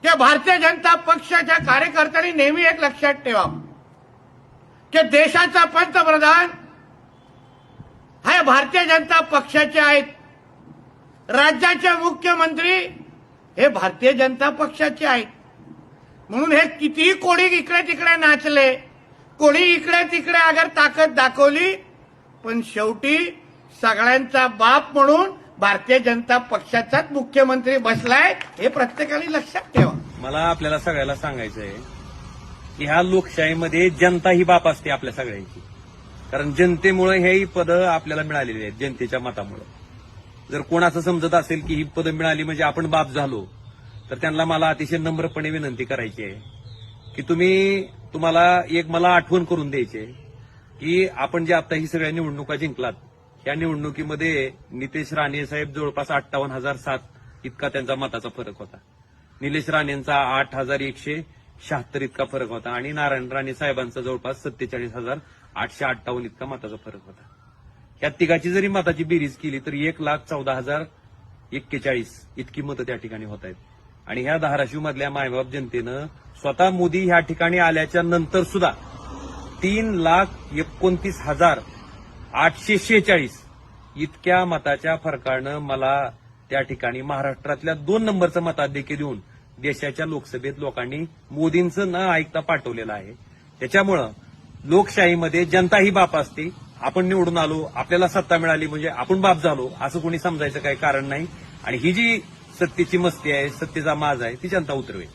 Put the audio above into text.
की भारतीय जनता पक्षाच्या कार्यकर्त्यांनी नेहमी एक लक्षात ठेवा की देशाचा पंतप्रधान हे भारतीय जनता पक्षाचे आहेत, राज्याचे मुख्यमंत्री हे भारतीय जनता पक्षाचे आहेत. म्हणून हे कितीही कोणी इकडे तिकडे नाचले, कोणी इकडे तिकडे अगर ताकद दाखवली, पण शेवटी सगळ्यांचा बाप म्हणून भारतीय जनता पक्षाचाच मुख्यमंत्री बसलाय, हे प्रत्येकाने लक्षात ठेवा. मला आपल्याला सगळ्याला सांगायचं आहे की ह्या लोकशाहीमध्ये जनता ही बाप असते आपल्या सगळ्यांची. कारण जनतेमुळे ही पदं आपल्याला मिळालेली आहेत, जनतेच्या मतामुळे. जर कोण असं समजत असेल की ही पदं मिळाली म्हणजे आपण बाप झालो, तर त्यांना मला अतिशय नम्रपणे विनंती करायची आहे की तुम्हाला एक मला आठवण करून द्यायची आहे की आपण जे आता ही सगळ्या निवडणुका जिंकलात, या निवडणुकीमध्ये नितेश राणे साहेब जवळपास 58,007 इतका त्यांचा मताचा फरक होता. निलेश राणेंचा 8,176 इतका फरक होता आणि नारायण राणे साहेबांचा जवळपास 47,858 इतका मताचा फरक होता. या तिघाची जरी मताची बेरीज केली तर 1,14,041 इतकी मतं त्या ठिकाणी होत आहेत. आणि ह्या धाराशिव मधल्या मायबाप जनतेनं स्वतः मोदी ह्या ठिकाणी आल्याच्या नंतर सुद्धा 3,29,846 इतक्या मताच्या फरकानं मला त्या ठिकाणी महाराष्ट्रातल्या 2 नंबरचं मताधिक्य देऊन देशाच्या लोकसभेत लोकांनी मोदींचं न ऐकता पाठवलेलं आहे. त्याच्यामुळं लोकशाहीमध्ये जनता ही बाप असते. आपण निवडून आलो, आपल्याला सत्ता मिळाली म्हणजे आपण बाप झालो असं कोणी समजायचं काही कारण नाही. आणि ही जी सत्तेची मस्ती आहे, सत्तेचा माज आहे, ती जनता उतरवेल.